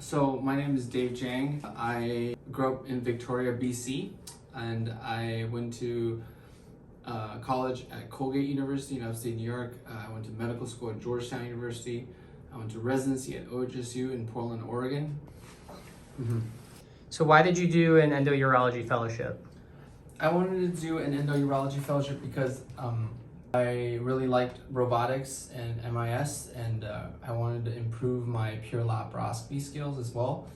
So my name is Dave Jiang. I grew up in Victoria, BC, and I went to college at Colgate University in upstate New York. I went to medical school at Georgetown University. I went to residency at OHSU in Portland, Oregon. So why did you do an endourology fellowship? I wanted to do an endourology fellowship because I really liked robotics and MIS, and I wanted to improve my pure laparoscopy skills as well.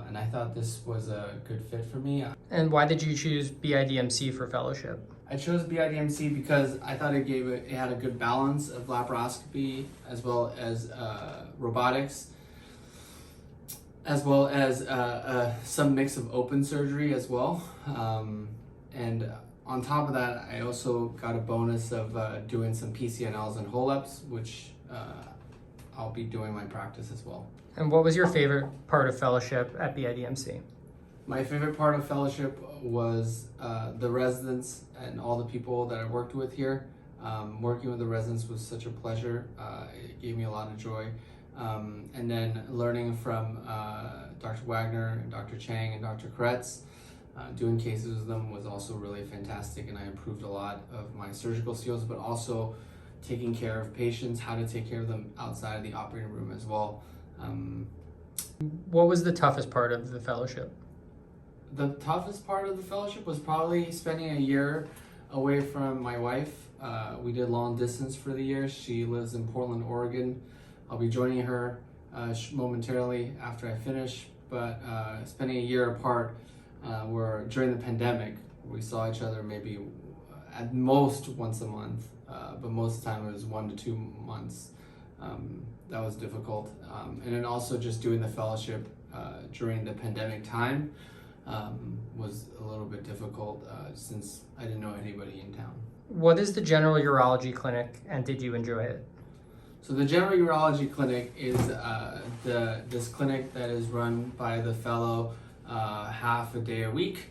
And I thought this was a good fit for me. And why did you choose BIDMC for fellowship? I chose BIDMC because I thought it had a good balance of laparoscopy as well as robotics, as well as some mix of open surgery as well. And on top of that, I also got a bonus of doing some PCNLs and HOLEPs, which I'll be doing my practice as well. And what was your favorite part of fellowship at BIDMC? My favorite part of fellowship was the residents and all the people that I worked with here. Working with the residents was such a pleasure. It gave me a lot of joy. And then learning from Dr. Wagner, Dr. Chang, and Dr. Kretz, doing cases with them was also really fantastic, and I improved a lot of my surgical skills, but also taking care of patients, how to take care of them outside of the operating room as well. What was the toughest part of the fellowship? The toughest part of the fellowship was probably spending a year away from my wife. We did long distance for the year. She lives in Portland, Oregon. I'll be joining her momentarily after I finish, but spending a year apart, where during the pandemic, we saw each other maybe at most once a month, but most of the time it was 1 to 2 months. That was difficult. And then also just doing the fellowship during the pandemic time was a little bit difficult since I didn't know anybody in town. What is the general urology clinic, and did you enjoy it? So the general urology clinic is this clinic that is run by the fellow half a day a week.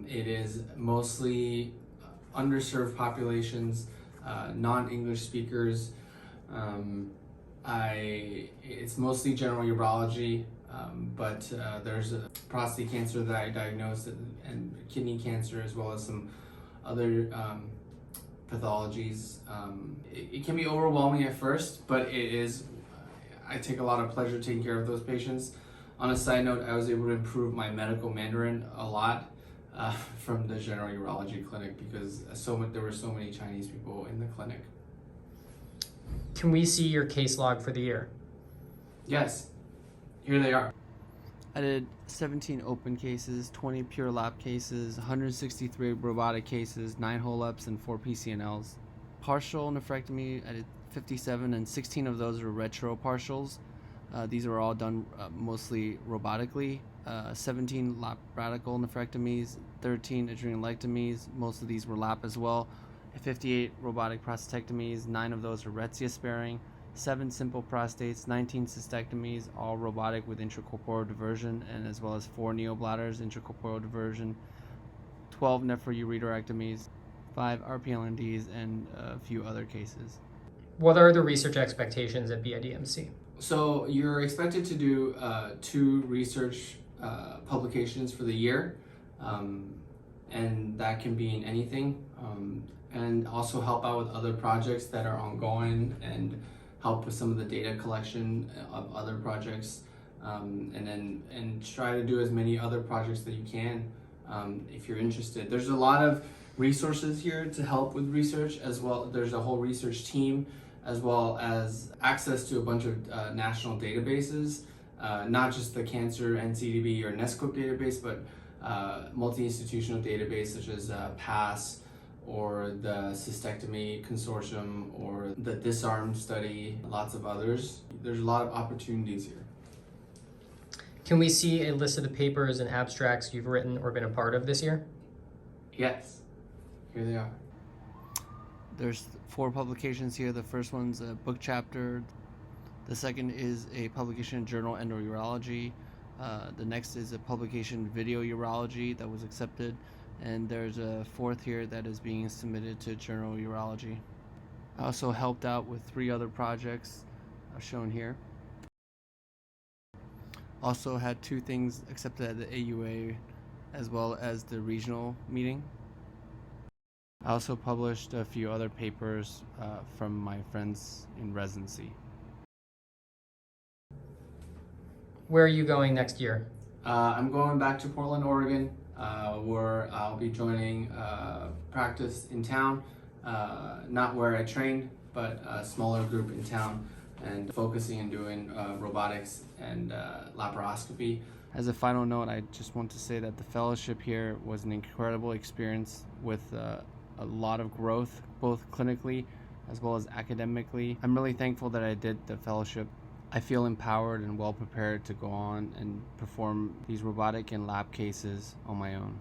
It is mostly underserved populations, non-English speakers. It's mostly general urology, but there's a prostate cancer that I diagnosed and kidney cancer, as well as some other pathologies. It can be overwhelming at first, but I take a lot of pleasure taking care of those patients. On a side note, I was able to improve my medical Mandarin a lot from the general urology clinic because there were so many Chinese people in the clinic. Can we see your case log for the year? Yes, here they are. I did 17 open cases, 20 pure lap cases, 163 robotic cases, 9 HOLEPs, and 4 PCNLs. Partial nephrectomy, I did 57, and 16 of those were retro partials. These were all done mostly robotically. 17 lap radical nephrectomies, 13 adrenalectomies, most of these were lap as well. 58 robotic prostatectomies, 9 of those were Retsia sparing. 7 simple prostates, 19 cystectomies, all robotic with intracorporeal diversion, and as well as 4 neobladders, intracorporeal diversion, 12 nephroureterectomies, 5 RPLNDs, and a few other cases. What are the research expectations at BIDMC? So you're expected to do 2 research publications for the year, and that can be in anything, and also help out with other projects that are ongoing and help with some of the data collection of other projects, and try to do as many other projects that you can if you're interested. There's a lot of resources here to help with research as well. There's a whole research team, as well as access to a bunch of national databases, not just the cancer NCDB or NESCOP database, but multi-institutional database such as PASS, or the Cystectomy Consortium, or the Disarm study, lots of others. There's a lot of opportunities here. Can we see a list of the papers and abstracts you've written or been a part of this year? Yes, here they are. There's 4 publications here. The first one's a book chapter. The second is a publication in Journal Endourology. The next is a publication Video Urology that was accepted. And there's a 4th here that is being submitted to Journal Urology. I also helped out with 3 other projects shown here. Also had 2 things accepted at the AUA as well as the regional meeting. I also published a few other papers from my friends in residency. Where are you going next year? I'm going back to Portland, Oregon, where I'll be joining practice in town, not where I trained, but a smaller group in town, and focusing on doing robotics and laparoscopy. As a final note, I just want to say that the fellowship here was an incredible experience with a lot of growth, both clinically as well as academically. I'm really thankful that I did the fellowship. I feel empowered and well prepared to go on and perform these robotic and lab cases on my own.